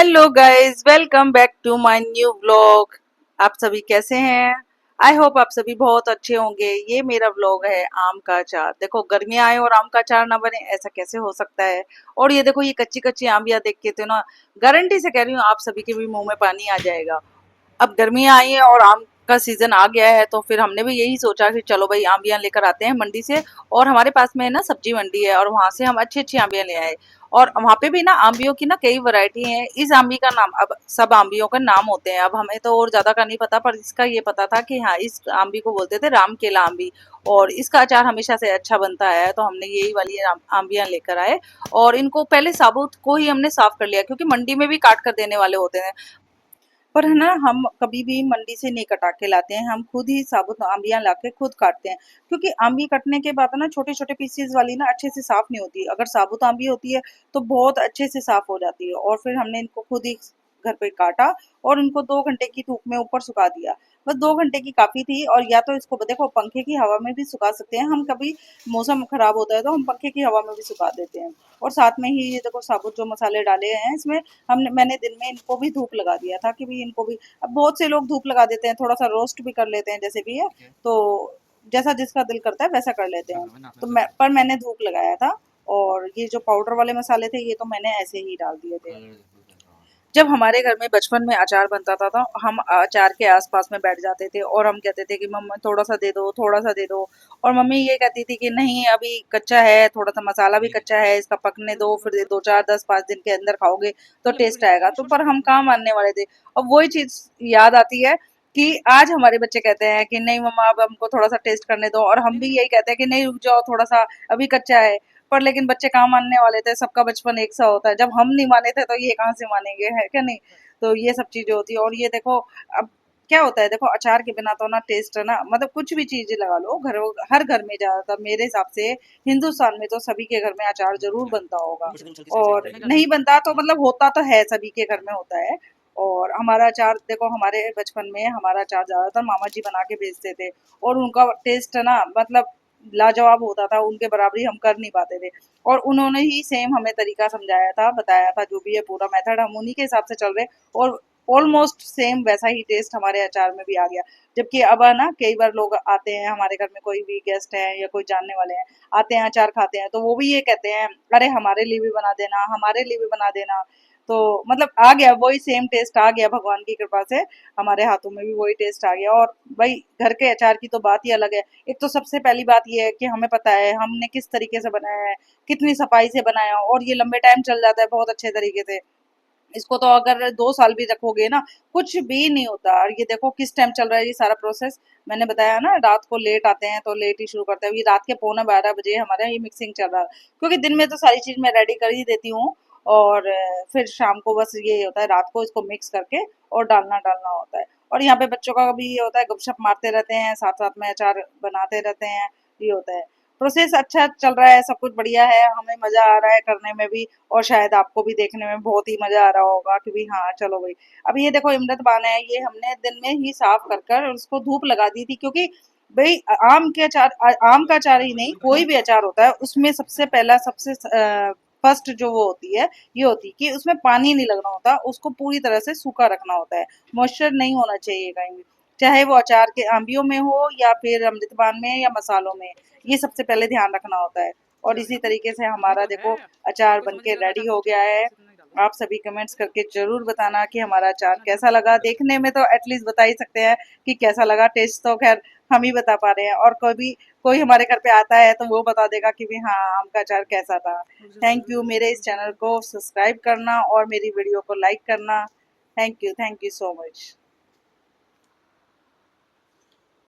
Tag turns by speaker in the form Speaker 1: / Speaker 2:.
Speaker 1: Hello guys, welcome back to my new vlog. आप सभी कैसे हैं? आई होप आप सभी बहुत अच्छे होंगे। ये मेरा व्लॉग है आम का अचार। देखो, गर्मियां आए और आम का अचार ना बने, ऐसा कैसे हो सकता है। और ये देखो, ये कच्ची कच्ची आमियां देख के तो ना गारंटी से कह रही हूँ आप सभी के भी मुंह में पानी आ जाएगा। अब गर्मियां आई हैं और आम का सीजन आ गया है, तो फिर हमने भी यही सोचा कि चलो भाई आंबियां लेकर आते हैं मंडी से। और हमारे पास में ना सब्जी मंडी है और वहां से हम अच्छी अच्छी आंबियां ले आए। और वहां पे भी ना आंबियों की ना कई वैरायटी हैं। इस आंबी का नाम, अब सब आंबियों का नाम होते हैं, अब हमें तो और ज्यादा का नहीं पता, पर इसका ये पता था कि हाँ, इस आंबी को बोलते थे राम केला आंबी। और इसका अचार हमेशा से अच्छा बनता है, तो हमने यही वाली आंबियां लेकर आए। और इनको पहले साबुत को ही हमने साफ कर लिया, क्योंकि मंडी में भी काट कर देने वाले होते हैं। पर है ना, हम कभी भी मंडी से नहीं कटा के लाते हैं, हम खुद ही साबुत आंबियां लाके खुद काटते हैं। क्योंकि आंबी कटने के बाद ना छोटे छोटे पीसेस वाली ना अच्छे से साफ नहीं होती। अगर साबुत आंबी होती है तो बहुत अच्छे से साफ हो जाती है। और फिर हमने इनको खुद ही घर पे काटा और इनको 2 घंटे की धूप में ऊपर सुखा दिया। बस 2 घंटे की काफी थी। और या तो इसको देखो, पंखे की हवा में भी सुखा सकते हैं हम। कभी मौसम खराब होता है तो हम पंखे की हवा में भी सुखा देते हैं। और साथ में ही ये देखो, साबुत जो मसाले डाले हैं इसमें, मैंने दिन में इनको भी धूप लगा दिया था कि भी इनको भी, अब बहुत से लोग धूप लगा देते हैं, थोड़ा सा रोस्ट भी कर लेते हैं जैसे भी है। तो जैसा जिसका दिल करता है वैसा कर लेते हैं। तो मैंने धूप लगाया था। और ये जो पाउडर वाले मसाले थे ये तो मैंने ऐसे ही डाल दिए थे। जब हमारे घर में बचपन में अचार बनता था तो हम अचार के आसपास में बैठ जाते थे और हम कहते थे कि मम्मा थोड़ा सा दे दो, थोड़ा सा दे दो। और मम्मी ये कहती थी कि नहीं, अभी कच्चा है, थोड़ा सा मसाला भी कच्चा है, इसका पकने दो, फिर 2 4 10 5 दिन के अंदर खाओगे तो टेस्ट आएगा। तो पर हम कहाँ मानने वाले थे। अब वही चीज याद आती है कि आज हमारे बच्चे कहते हैं कि नहीं मम्मा, अब हमको थोड़ा सा टेस्ट करने दो। और हम भी यही कहते हैं कि नहीं, रुक जाओ थोड़ा सा, अभी कच्चा है। पर लेकिन बच्चे कहाँ मानने वाले थे, सबका बचपन एक सा होता है। जब हम नहीं माने थे तो ये कहाँ से मानेंगे, है क्या नहीं। तो ये सब चीजें होती है। और ये देखो, अब क्या होता है, देखो अचार के बिना तो ना टेस्ट है ना, मतलब कुछ भी चीज लगा लो, हर घर में ज्यादातर मेरे हिसाब से हिंदुस्तान में तो सभी के घर में अचार जरूर बनता होगा। और नहीं बनता तो मतलब होता तो है, सभी के घर में होता है। और हमारा अचार देखो, हमारे बचपन में हमारा अचार ज्यादातर मामा जी बना के भेजते थे। और उनका टेस्ट है ना, मतलब लाजवाब होता था, उनके बराबरी हम कर नहीं पाते थे। और उन्होंने ही सेम हमें तरीका समझाया था, बताया था, जो भी है पूरा मेथड हम उन्हीं के हिसाब से चल रहे। और ऑलमोस्ट सेम वैसा ही टेस्ट हमारे अचार में भी आ गया। जबकि अब है ना, कई बार लोग आते हैं हमारे घर में, कोई भी गेस्ट है या कोई जानने वाले हैं, आते हैं अचार खाते हैं, तो वो भी ये कहते हैं अरे हमारे लिए भी बना देना, हमारे लिए भी बना देना। तो मतलब आ गया वही सेम टेस्ट, आ गया भगवान की कृपा से। हमारे हाथों में भी वही टेस्ट आ गया। और भाई, घर के अचार की तो बात ही अलग है। एक तो सबसे पहली बात ये है कि हमें पता है हमने किस तरीके से बनाया है, कितनी सफाई से बनाया, और ये लंबे टाइम चल जाता है बहुत अच्छे तरीके से। इसको तो अगर 2 साल भी रखोगे ना, कुछ भी नहीं होता। और ये देखो किस टाइम चल रहा है ये सारा प्रोसेस। मैंने बताया ना, रात को लेट आते हैं तो लेट ही शुरू करते हैं। ये रात के 11:15 बजे हमारे यहाँ ये मिक्सिंग चल रहा है, क्योंकि दिन में तो सारी चीज मैं रेडी कर ही देती हूँ। और फिर शाम को बस ये होता है, रात को इसको मिक्स करके और डालना डालना होता है। और यहाँ पे बच्चों का भी ये होता है, गपशप मारते रहते हैं, साथ साथ में अचार बनाते रहते हैं। ये होता है, प्रोसेस अच्छा चल रहा है, सब कुछ बढ़िया है, हमें मजा आ रहा है करने में भी। और शायद आपको भी देखने में बहुत ही मजा आ रहा होगा कि भी हाँ चलो भाई। अब ये देखो, इमरत बान है, ये हमने दिन में ही साफ कर कर उसको धूप लगा दी थी। क्योंकि भाई, आम के अचार, आम का अचार ही नहीं, कोई भी अचार होता है उसमें सबसे पहला, सबसे फर्स्ट जो वो होती है, ये होती है कि उसमें पानी नहीं लगना होता, उसको पूरी तरह से सूखा रखना होता है। मॉइस्चर नहीं होना चाहिए कहीं भी, चाहे वो अचार के आंबियों में हो या फिर अमृतपान में या मसालों में। ये सबसे पहले ध्यान रखना होता है। और इसी तरीके से हमारा देखो अचार बनके रेडी हो गया है। आप सभी कमेंट्स करके जरूर बताना कि हमारा अचार कैसा लगा। देखने में तो एटलीस्ट बता ही सकते हैं कि कैसा लगा, टेस्ट तो खैर हम ही बता पा रहे हैं। और कोई हमारे घर पे आता है तो वो बता देगा कि भी हाँ, आम का अचार कैसा था। थैंक यू, मेरे इस चैनल को सब्सक्राइब करना और मेरी वीडियो को लाइक करना। Thank you so much.